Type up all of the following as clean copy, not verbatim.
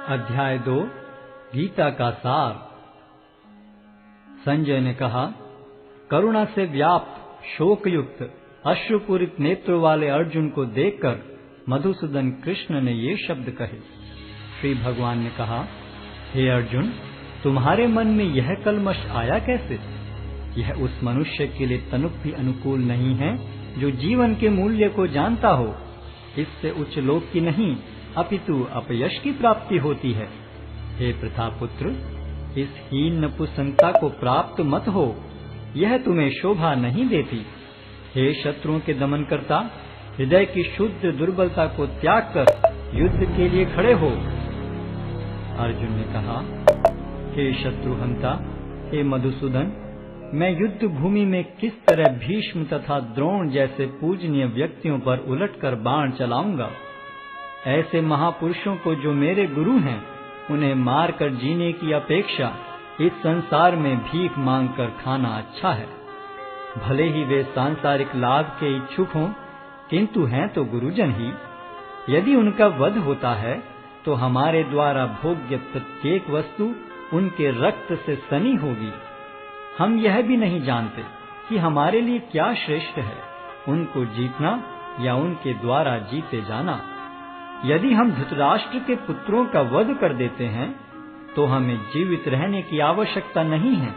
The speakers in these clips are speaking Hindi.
अध्याय 2 गीता का सार। संजय ने कहा, करुणा से व्याप्त शोकयुक्त अश्रुपूरित नेत्रों वाले अर्जुन को देखकर मधुसूदन कृष्ण ने ये शब्द कहे। श्री भगवान ने कहा, हे अर्जुन, तुम्हारे मन में यह कलमश आया कैसे? यह उस मनुष्य के लिए तनुक भी अनुकूल नहीं है जो जीवन के मूल्य को जानता हो। इससे उच्च लोक की नहीं अपितु अपयश की प्राप्ति होती है। हे प्रतापुत्र, इस हीन नपुंसकता को प्राप्त मत हो, यह तुम्हें शोभा नहीं देती। हे शत्रुओं के दमन करता, हृदय की शुद्ध दुर्बलता को त्याग कर युद्ध के लिए खड़े हो। अर्जुन ने कहा, हे शत्रुहंता, हे मधुसूदन, मैं युद्ध भूमि में किस तरह भीष्म तथा द्रोण जैसे पूजनीय व्यक्तियों पर उलटकर बाण चलाऊंगा। ऐसे महापुरुषों को जो मेरे गुरु हैं, उन्हें मारकर जीने की अपेक्षा इस संसार में भीख मांगकर खाना अच्छा है। भले ही वे सांसारिक लाभ के इच्छुक हों, किंतु हैं तो गुरुजन ही। यदि उनका वध होता है तो हमारे द्वारा भोग्य प्रत्येक वस्तु उनके रक्त से सनी होगी। हम यह भी नहीं जानते कि हमारे लिए क्या श्रेष्ठ है, उनको जीतना या उनके द्वारा जीते जाना। यदि हम धृतराष्ट्र के पुत्रों का वध कर देते हैं तो हमें जीवित रहने की आवश्यकता नहीं है,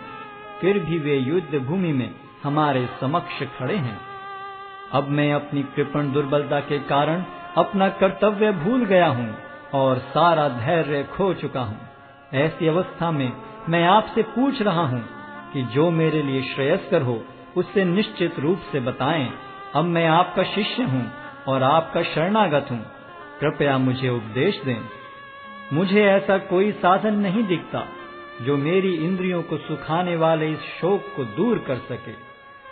फिर भी वे युद्ध भूमि में हमारे समक्ष खड़े हैं। अब मैं अपनी कृपण दुर्बलता के कारण अपना कर्तव्य भूल गया हूँ और सारा धैर्य खो चुका हूँ। ऐसी अवस्था में मैं आपसे पूछ रहा हूँ कि जो मेरे लिए श्रेयस्कर हो उससे निश्चित रूप से बताएं। अब मैं आपका शिष्य हूँ और आपका शरणागत हूँ, कृपया मुझे उपदेश दें। मुझे ऐसा कोई साधन नहीं दिखता जो मेरी इंद्रियों को सुखाने वाले इस शोक को दूर कर सके।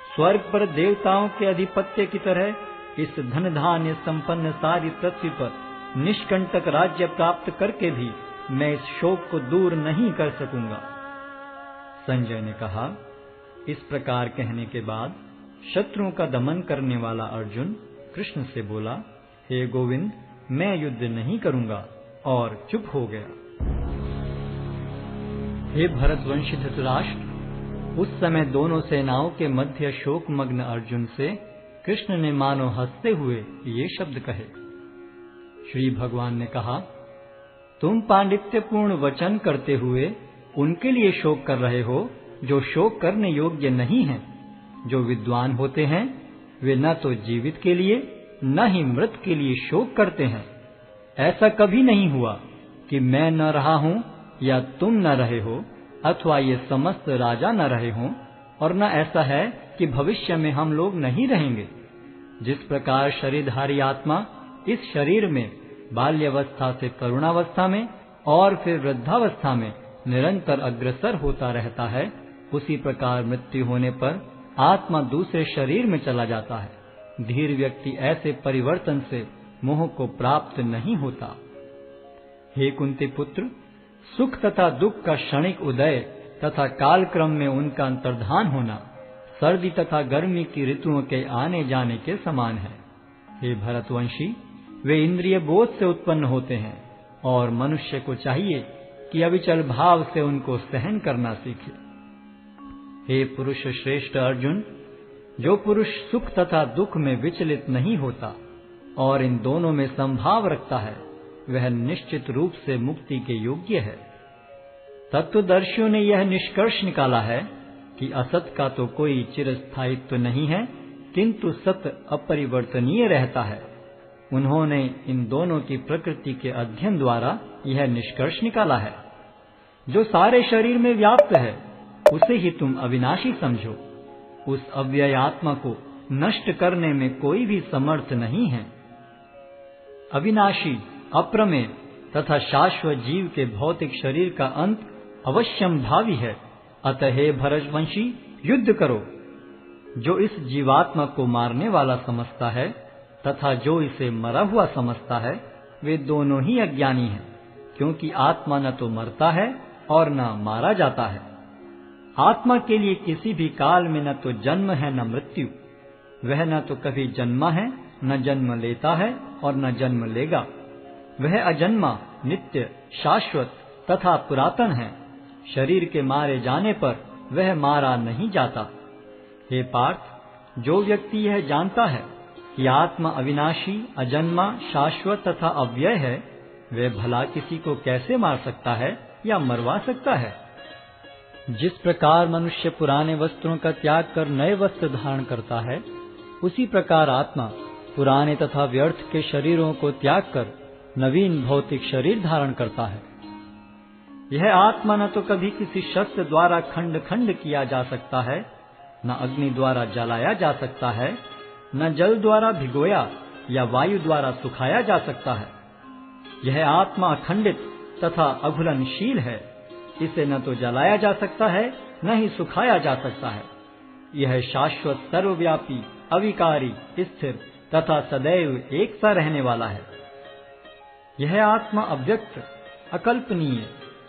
स्वर्ग पर देवताओं के अधिपत्य की तरह इस धन धान्य संपन्न सारी पृथ्वी पर निष्कंटक राज्य प्राप्त करके भी मैं इस शोक को दूर नहीं कर सकूंगा। संजय ने कहा, इस प्रकार कहने के बाद शत्रुओं का दमन करने वाला अर्जुन कृष्ण से बोला, हे गोविंद, मैं युद्ध नहीं करूंगा, और चुप हो गया। हे भरतवंशी धृतराष्ट्र, उस समय दोनों सेनाओं के मध्य शोकमग्न अर्जुन से कृष्ण ने मानो हंसते हुए ये शब्द कहे। श्री भगवान ने कहा, तुम पांडित्यपूर्ण वचन करते हुए उनके लिए शोक कर रहे हो जो शोक करने योग्य नहीं हैं। जो विद्वान होते हैं वे न तो जीवित के लिए न ही मृत के लिए शोक करते हैं। ऐसा कभी नहीं हुआ कि मैं न रहा हूं या तुम न रहे हो, अथवा ये समस्त राजा न रहे हों, और न ऐसा है कि भविष्य में हम लोग नहीं रहेंगे। जिस प्रकार शरीरधारी आत्मा इस शरीर में बाल्यावस्था से तरुणावस्था में और फिर वृद्धावस्था में निरंतर अग्रसर होता रहता है, उसी प्रकार मृत्यु होने पर आत्मा दूसरे शरीर में चला जाता है। धीर व्यक्ति ऐसे परिवर्तन से मोह को प्राप्त नहीं होता। हे कुंती पुत्र, सुख तथा दुख का क्षणिक उदय तथा कालक्रम में उनका अंतर्धान होना सर्दी तथा गर्मी की ऋतुओं के आने जाने के समान है। हे भरतवंशी, वे इंद्रिय बोध से उत्पन्न होते हैं और मनुष्य को चाहिए कि अविचल भाव से उनको सहन करना सीखे। हे पुरुष श्रेष्ठ अर्जुन, जो पुरुष सुख तथा दुख में विचलित नहीं होता और इन दोनों में संभाव रखता है, वह निश्चित रूप से मुक्ति के योग्य है। तत्वदर्शियों ने यह निष्कर्ष निकाला है कि असत का तो कोई चिरस्थायित्व नहीं है, किंतु सत्य अपरिवर्तनीय रहता है। उन्होंने इन दोनों की प्रकृति के अध्ययन द्वारा यह निष्कर्ष निकाला है। जो सारे शरीर में व्याप्त है उसे ही तुम अविनाशी समझो। उस अव्यय आत्मा को नष्ट करने में कोई भी समर्थ नहीं है। अविनाशी, अप्रमेय तथा शाश्वत जीव के भौतिक शरीर का अंत अवश्यम भावी है। अतः हे भरतवंशी, युद्ध करो। जो इस जीवात्मा को मारने वाला समझता है तथा जो इसे मरा हुआ समझता है, वे दोनों ही अज्ञानी हैं, क्योंकि आत्मा न तो मरता है और न मारा जाता है। आत्मा के लिए किसी भी काल में न तो जन्म है न मृत्यु। वह न तो कभी जन्मा है, न जन्म लेता है और न जन्म लेगा। वह अजन्मा नित्य, शाश्वत तथा पुरातन है। शरीर के मारे जाने पर वह मारा नहीं जाता। हे पार्थ, जो व्यक्ति यह जानता है कि आत्मा अविनाशी, अजन्मा, शाश्वत तथा अव्यय है, वह भला किसी को कैसे मार सकता है या मरवा सकता है। जिस प्रकार मनुष्य पुराने वस्त्रों का त्याग कर नए वस्त्र धारण करता है, उसी प्रकार आत्मा पुराने तथा व्यर्थ के शरीरों को त्याग कर नवीन भौतिक शरीर धारण करता है। यह आत्मा न तो कभी किसी शस्त्र द्वारा खंड खंड किया जा सकता है, न अग्नि द्वारा जलाया जा सकता है, न जल द्वारा भिगोया या वायु द्वारा सुखाया जा सकता है। यह आत्मा अखंडित तथा अघुलनशील है। इसे न तो जलाया जा सकता है, न ही सुखाया जा सकता है। यह शाश्वत, सर्वव्यापी, अविकारी, स्थिर तथा सदैव एक सा रहने वाला है। यह आत्मा अव्यक्त, अकल्पनीय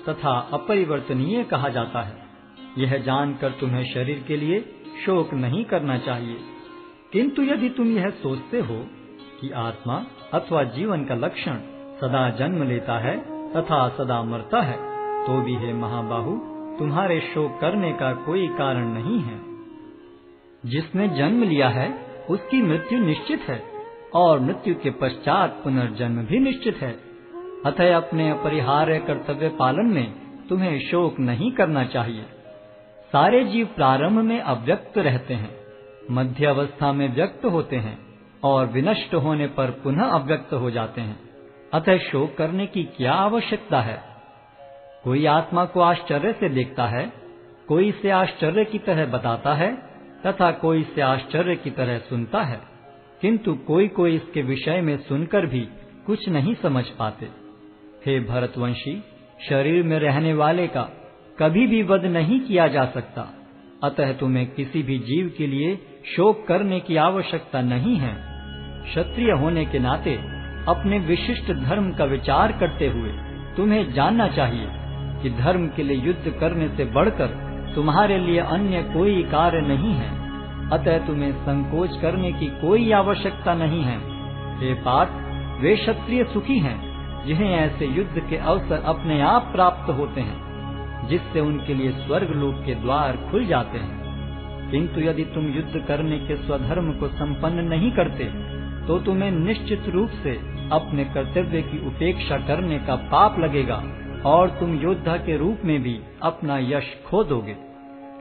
तथा अपरिवर्तनीय कहा जाता है। यह जानकर तुम्हें शरीर के लिए शोक नहीं करना चाहिए। किंतु यदि तुम यह सोचते हो कि आत्मा अथवा जीवन का लक्षण सदा जन्म लेता है तथा सदा मरता है, तो भी हे महाबाहु, तुम्हारे शोक करने का कोई कारण नहीं है। जिसने जन्म लिया है उसकी मृत्यु निश्चित है, और मृत्यु के पश्चात पुनर्जन्म भी निश्चित है। अतः अपने अपरिहार्य कर्तव्य पालन में तुम्हें शोक नहीं करना चाहिए। सारे जीव प्रारंभ में अव्यक्त रहते हैं, मध्य अवस्था में व्यक्त होते हैं और विनष्ट होने पर पुनः अव्यक्त हो जाते हैं। अतः शोक करने की क्या आवश्यकता है। कोई आत्मा को आश्चर्य से देखता है, कोई इसे आश्चर्य की तरह बताता है तथा कोई इसे आश्चर्य की तरह सुनता है, किंतु कोई कोई इसके विषय में सुनकर भी कुछ नहीं समझ पाते। हे भरतवंशी, शरीर में रहने वाले का कभी भी वध नहीं किया जा सकता। अतः तुम्हें किसी भी जीव के लिए शोक करने की आवश्यकता नहीं है। क्षत्रिय होने के नाते अपने विशिष्ट धर्म का विचार करते हुए तुम्हें जानना चाहिए कि धर्म के लिए युद्ध करने से बढ़कर तुम्हारे लिए अन्य कोई कार्य नहीं है। अतः तुम्हें संकोच करने की कोई आवश्यकता नहीं है। हे पार्थ, वे क्षत्रिय सुखी हैं जिन्हें ऐसे युद्ध के अवसर अपने आप प्राप्त होते हैं, जिससे उनके लिए स्वर्ग लोक के द्वार खुल जाते हैं। किंतु यदि तुम युद्ध करने के स्वधर्म को संपन्न नहीं करते, तो तुम्हें निश्चित रूप से अपने कर्तव्य की उपेक्षा करने का पाप लगेगा और तुम योद्धा के रूप में भी अपना यश खो दोगे।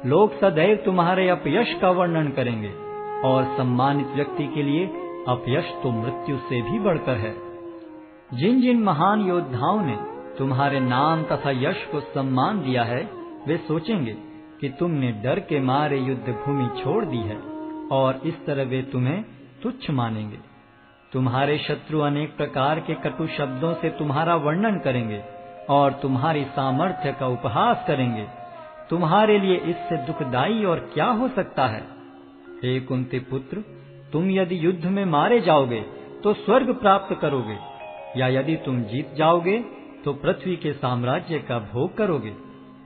लोग सदैव तुम्हारे अपयश का वर्णन करेंगे, और सम्मानित व्यक्ति के लिए अपयश तो मृत्यु से भी बढ़कर है। जिन जिन महान योद्धाओं ने तुम्हारे नाम तथा यश को सम्मान दिया है, वे सोचेंगे कि तुमने डर के मारे युद्ध भूमि छोड़ दी है, और इस तरह वे तुम्हें तुच्छ मानेंगे। तुम्हारे शत्रु अनेक प्रकार के कटु शब्दों से तुम्हारा वर्णन करेंगे और तुम्हारी सामर्थ्य का उपहास करेंगे। तुम्हारे लिए इससे दुखदाई और क्या हो सकता है। हे कुंती पुत्र, तुम यदि युद्ध में मारे जाओगे तो स्वर्ग प्राप्त करोगे, या यदि तुम जीत जाओगे तो पृथ्वी के साम्राज्य का भोग करोगे।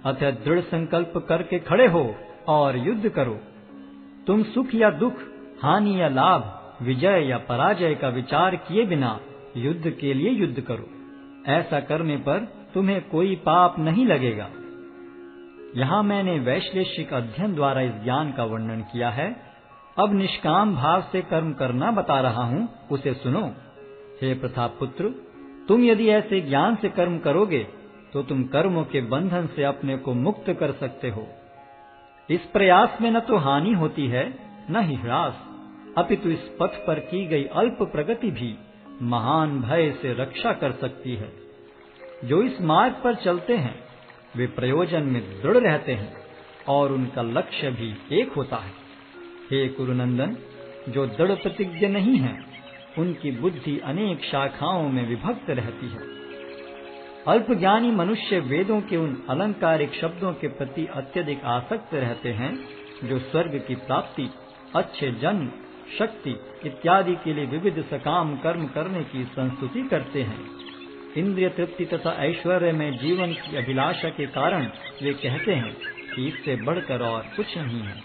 अतः दृढ़ संकल्प करके खड़े हो और युद्ध करो। तुम सुख या दुख, हानि या लाभ, विजय या पराजय का विचार किए बिना युद्ध के लिए युद्ध करो। ऐसा करने पर तुम्हें कोई पाप नहीं लगेगा। यहाँ मैंने वैश्लेषिक अध्ययन द्वारा इस ज्ञान का वर्णन किया है। अब निष्काम भाव से कर्म करना बता रहा हूँ, उसे सुनो। हे प्रतापपुत्र, तुम यदि ऐसे ज्ञान से कर्म करोगे तो तुम कर्मों के बंधन से अपने को मुक्त कर सकते हो। इस प्रयास में न तो हानि होती है न ही ह्रास, अपितु इस पथ पर की गई अल्प प्रगति भी महान भय से रक्षा कर सकती है। जो इस मार्ग पर चलते हैं वे प्रयोजन में दृढ़ रहते हैं और उनका लक्ष्य भी एक होता है। हे कुरुनंदन, जो दृढ़ प्रतिज्ञ नहीं है उनकी बुद्धि अनेक शाखाओं में विभक्त रहती है। अल्पज्ञानी मनुष्य वेदों के उन अलंकारिक शब्दों के प्रति अत्यधिक आसक्त रहते हैं जो स्वर्ग की प्राप्ति, अच्छे जन्म, शक्ति इत्यादि के लिए विविध सकाम कर्म करने की संस्तुति करते हैं। इंद्रिय तृप्ति तथा ऐश्वर्य में जीवन की अभिलाषा के कारण वे कहते हैं कि इससे बढ़कर और कुछ नहीं है।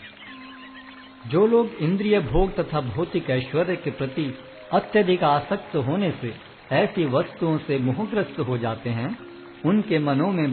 जो लोग इंद्रिय भोग तथा भौतिक ऐश्वर्य के प्रति अत्यधिक आसक्त होने से ऐसी वस्तुओं से मोहग्रस्त हो जाते हैं, उनके मनों में